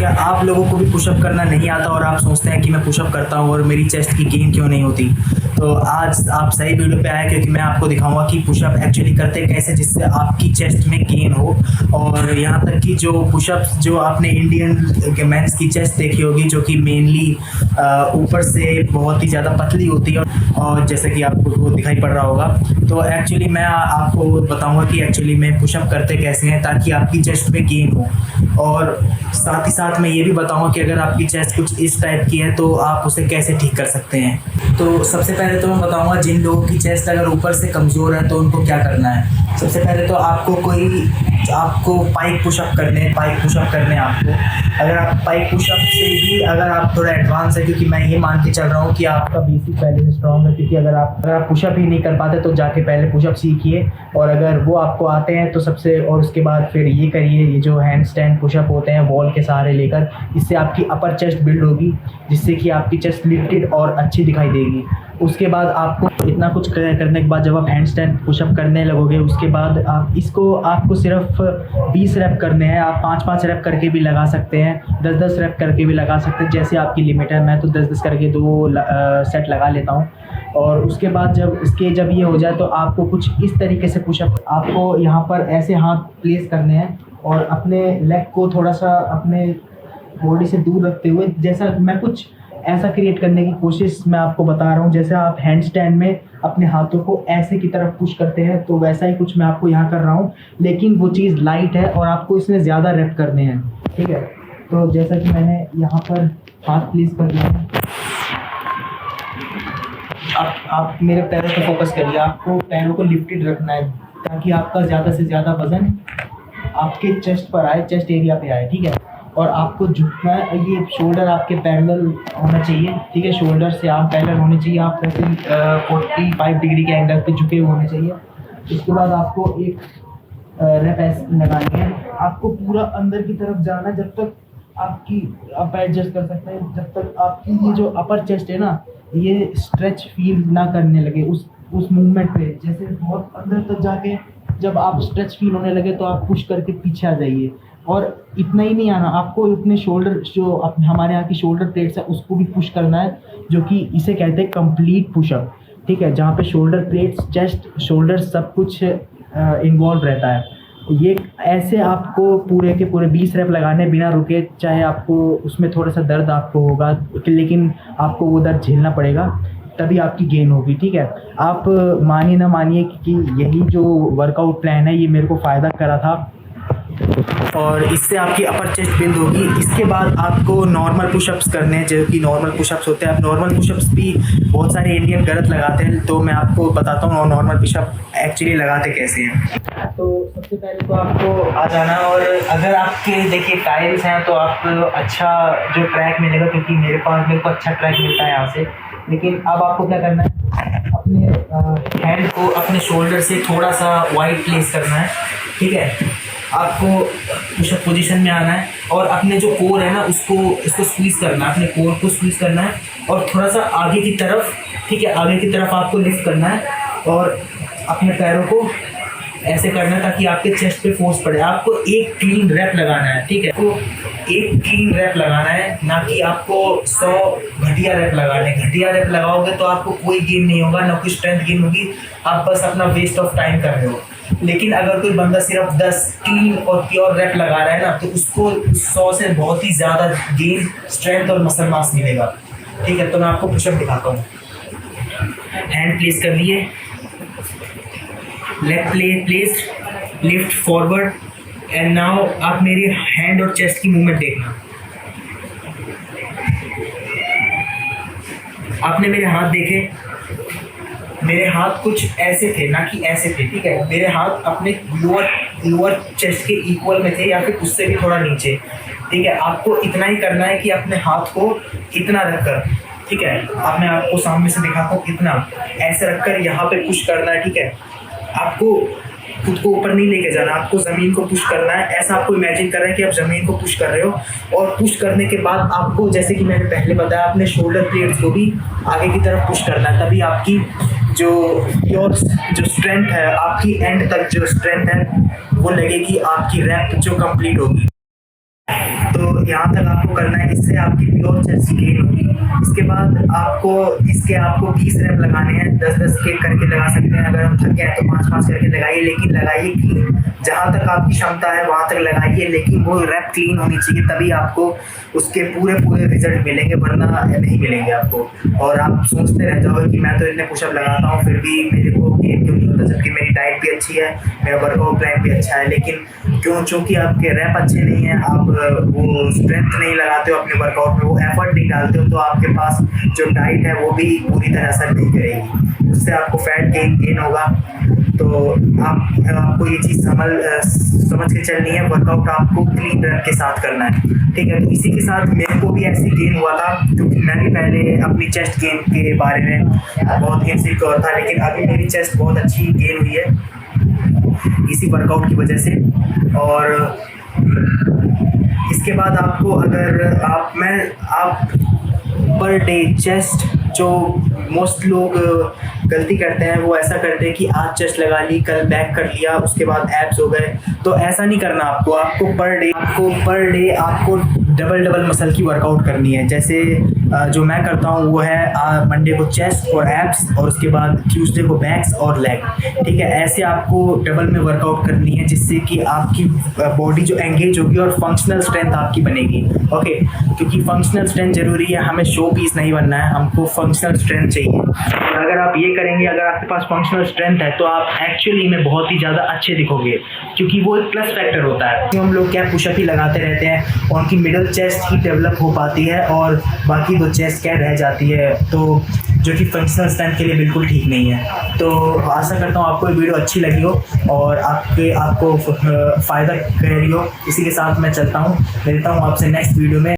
क्या आप लोगों को भी पुशअप करना नहीं आता और आप सोचते हैं कि मैं पुशअप करता हूँ और मेरी चेस्ट की गेन क्यों नहीं होती? तो आज आप सही वीडियो पे आए, क्योंकि मैं आपको दिखाऊंगा कि पुशअप एक्चुअली करते कैसे जिससे आपकी चेस्ट में गेन हो। और यहाँ तक कि जो पुशअप्स जो आपने इंडियन मेंस की चेस्ट देखी होगी, जो कि मेनली ऊपर से बहुत ही ज़्यादा पतली होती है, और जैसे कि आपको वो दिखाई पड़ रहा होगा, तो एक्चुअली मैं आपको बताऊंगा कि एक्चुअली में पुशअप करते कैसे हैं ताकि आपकी चेस्ट में गेन हो। और साथ ही साथ मैं ये भी बताऊंगा कि अगर आपकी चेस्ट कुछ इस टाइप की है तो आप उसे कैसे ठीक कर सकते हैं। तो सबसे पहले तो मैं बताऊंगा जिन लोगों की चेस्ट अगर ऊपर से कमज़ोर है तो उनको क्या करना है। सबसे पहले तो आपको पाइक पुशअप करने हैं आपको। अगर आप पाइक पुशअप से भी अगर आप थोड़ा एडवांस है, क्योंकि मैं ये मान के चल रहा हूँ कि आपका बेसिक पहले से स्ट्रॉन्ग है, क्योंकि अगर आप पुशअप ही नहीं कर पाते तो जाके पहले पुशअप सीखिए, और अगर वो आपको आते हैं तो और उसके बाद फिर ये करिए, ये जो हैंड स्टैंड पुशअप होते हैं वॉल के सहारे लेकर, इससे आपकी अपर चेस्ट बिल्ड होगी, जिससे कि आपकी चेस्ट लिफ्टेड और अच्छी दिखाई देगी। उसके बाद आपको इतना कुछ करने के बाद जब आप हैंड स्टैंड पुशअप करने लगोगे, उसके बाद आपको सिर्फ 20 रैप करने हैं। आप 5-5 रैप करके भी लगा सकते हैं, 10-10 रैप करके भी लगा सकते हैं, जैसे आपकी लिमिट है। मैं तो 10-10 करके 2 सेट लगा लेता हूँ। और उसके बाद जब ये हो जाए तो आपको कुछ इस तरीके से पुशअप, आपको यहाँ पर ऐसे हाथ प्लेस करने हैं और अपने लेग को थोड़ा सा अपने बॉडी से दूर रखते हुए, जैसा मैं कुछ ऐसा क्रिएट करने की कोशिश मैं आपको बता रहा हूँ, जैसे आप हैंड स्टैंड में अपने हाथों को ऐसे की तरफ पुश करते हैं, तो वैसा ही कुछ मैं आपको यहाँ कर रहा हूँ, लेकिन वो चीज़ लाइट है और आपको इसमें ज़्यादा रैप करने हैं। ठीक है, तो जैसा कि मैंने यहाँ पर हाथ प्लेस कर दिया है, आप मेरे पैरों पर फोकस करिए। आपको पैरों को लिफ्टेड रखना है ताकि आपका ज़्यादा से ज़्यादा वज़न आपके चेस्ट पर आए, चेस्ट एरिया पे आए। ठीक है, और आपको झुकना है, ये शोल्डर आपके पैरेलल होना चाहिए। ठीक है, शोल्डर से आर्म पैरेलल होने चाहिए। आप 45 डिग्री के एंगल पे झुके हुए होने चाहिए। इसके बाद आपको एक रैप ऐसे लगानी है। आपको पूरा अंदर की तरफ जाना है, जब तक आप एडजस्ट कर सकते हैं, जब तक आपकी ये जो अपर चेस्ट है ना, ये स्ट्रेच फील ना करने लगे उस मूवमेंट पे। जैसे बहुत अंदर तक जाके जब आप स्ट्रेच फील होने लगे तो आप पुश करके पीछे आ जाइए। और इतना ही नहीं आना, आपको अपने शोल्डर, जो हमारे यहाँ की शोल्डर प्लेट्स है, उसको भी पुश करना है, जो कि इसे कहते हैं कंप्लीट पुशअप। ठीक है, जहाँ पे शोल्डर प्लेट्स, चेस्ट, शोल्डर सब कुछ इन्वॉल्व रहता है। ये ऐसे आपको पूरे के पूरे 20 रैप लगाने बिना रुके, चाहे आपको उसमें थोड़ा सा दर्द आपको होगा, लेकिन आपको वो दर्द झेलना पड़ेगा, तभी आपकी गेन होगी। ठीक है, आप मानिए ना मानिए कि यही जो वर्कआउट प्लान है ये मेरे को फ़ायदा करा था, और इससे आपकी अपर चेस्ट बिल्ड होगी। इसके बाद आपको नॉर्मल पुशअप्स करने हैं, जो कि नॉर्मल पुशअप्स होते हैं। अब नॉर्मल पुशअप्स भी बहुत सारे इंडियन गलत लगाते हैं, तो मैं आपको बताता हूँ नॉर्मल पुशअप एक्चुअली लगाते कैसे हैं। तो सबसे पहले तो आपको आ जाना, और अगर आपके देखिए टाइल्स हैं तो आपको अच्छा जो ट्रैक मिलेगा, क्योंकि मेरे को अच्छा ट्रैक मिलता है यहाँ से। लेकिन अब आपको क्या करना है, अपने हैंड को अपने शोल्डर से थोड़ा सा वाइड प्लेस करना है। ठीक है, आपको पुशअप पोजीशन में आना है और अपने जो कोर है ना इसको स्क्वीज़ करना है, अपने कोर को स्क्वीज़ करना है और थोड़ा सा आगे की तरफ। ठीक है, आगे की तरफ आपको लिफ्ट करना है और अपने पैरों को ऐसे करना है ताकि आपके चेस्ट पे फोर्स पड़े। आपको एक क्लीन रैप लगाना है। ठीक है, आपको एक क्लीन रैप लगाना है, ना कि आपको 100 घटिया रैप लगाने। घटिया रैप लगाओगे तो आपको कोई गेन नहीं होगा, ना कोई स्ट्रेंथ गेन होगी, आप बस अपना वेस्ट ऑफ टाइम कर रहे हो। लेकिन अगर कोई बंदा सिर्फ 10 क्लीन और प्योर रैप लगा रहा है ना, तो उसको 100 से बहुत ही ज़्यादा गेन, स्ट्रेंथ और मसल मास मिलेगा। ठीक है, तो मैं आपको पुशअप दिखाता हूँ। हैंड प्लेस कर लिए, leg place, lift forward, and now आप मेरे हैंड और चेस्ट की मूवमेंट देखना। आपने मेरे हाथ देखे, मेरे हाथ कुछ ऐसे थे, ना कि ऐसे थे। ठीक है, मेरे हाथ अपने लोअर चेस्ट के इक्वल में थे या फिर उससे भी थोड़ा नीचे। ठीक है, आपको इतना ही करना है कि अपने हाथ को इतना रखकर, ठीक है, अब मैं आपको सामने से दिखाता हूँ, इतना ऐसे रखकर यहाँ पे पुश करना है। ठीक है, आपको खुद को ऊपर नहीं लेके जाना, आपको ज़मीन को पुश करना है। ऐसा आपको इमेजिन कर रहे हैं कि आप ज़मीन को पुश कर रहे हो, और पुश करने के बाद आपको, जैसे कि मैंने पहले बताया, अपने शोल्डर प्लेट्स को भी आगे की तरफ पुश करना है, तभी आपकी जो स्ट्रेंथ है, आपकी एंड तक जो स्ट्रेंथ है वो लगेगी, आपकी रैप जो कंप्लीट होगी। तो यहाँ तक आपको करना है, इससे आपकी प्योर चेस्ट गेन होगी। इसके बाद आपको 20 रैप लगाने हैं, 10-10 के करके लगा सकते हैं। अगर हम थक गए तो 5-5 करके लगाइए, लेकिन लगाइए क्लीन। जहाँ तक आपकी क्षमता है वहाँ तक लगाइए, लेकिन वो रैप क्लीन होनी चाहिए, तभी आपको उसके पूरे रिजल्ट मिलेंगे, वरना नहीं मिलेंगे आपको। और आप सोचते रह जाओगे कि मैं तो इतने पुशअप लगाता हूँ फिर भी मेरे को गेन क्यों नहीं होता, जबकि मेरी डाइट भी अच्छी है, मेरा वर्कआउट प्लान भी अच्छा है, लेकिन चूँकि आपके रैप अच्छे नहीं हैं, आप वो स्ट्रेंथ नहीं लगाते हो अपने वर्कआउट में, वो एफर्ट नहीं डालते हो, तो आपके पास जो डाइट है वो भी पूरी तरह असर नहीं करेगी, उससे आपको फैट गेन होगा। तो आपको ये चीज़ समझ के चलनी है। वर्कआउट आपको क्लीन रैप के साथ करना है, ठीक है। तो इसी के साथ मेरे को भी ऐसे गेन हुआ था, क्योंकि मैं भी पहले अपनी चेस्ट गेन के बारे में बहुत इनसिक्योर था, लेकिन अभी मेरी चेस्ट बहुत अच्छी गेन हुई है इसी वर्कआउट की वजह से। और इसके बाद आपको अगर आप पर डे चेस्ट, जो मोस्ट लोग गलती करते हैं वो ऐसा करते हैं कि आज चेस्ट लगा ली, कल बैक कर लिया, उसके बाद एब्स हो गए। तो ऐसा नहीं करना आपको पर डे आपको डबल मसल की वर्कआउट करनी है। जैसे जो मैं करता हूँ वो है मंडे को चेस्ट और एब्स, और उसके बाद ट्यूसडे को बैक्स और लेग, ठीक है। ऐसे आपको डबल में वर्कआउट करनी है, जिससे कि आपकी बॉडी जो एंगेज होगी और फंक्शनल स्ट्रेंथ आपकी बनेगी, ओके। क्योंकि फंक्शनल स्ट्रेंथ जरूरी है, हमें शो पीस नहीं बनना है, हमको फंक्शनल स्ट्रेंथ चाहिए। और अगर आप ये करेंगे, अगर आपके पास फंक्शनल स्ट्रेंथ है, तो आप एक्चुअली में बहुत ही ज़्यादा अच्छे दिखोगे, क्योंकि वो एक प्लस फैक्टर होता है। तो हम लोग क्या पुशअप ही लगाते रहते हैं, और उनकी मिडल चेस्ट ही डेवलप हो पाती है और बाकी दो चेस्ट क्या रह जाती है, तो जो कि फंक्शनल स्ट्रेंथ के लिए बिल्कुल ठीक नहीं है। तो आशा करता हूँ आपको ये वीडियो अच्छी लगी हो और आपको फ़ायदा कर रही हो। इसी के साथ मैं चलता हूँ, मिलता हूँ आपसे नेक्स्ट वीडियो में।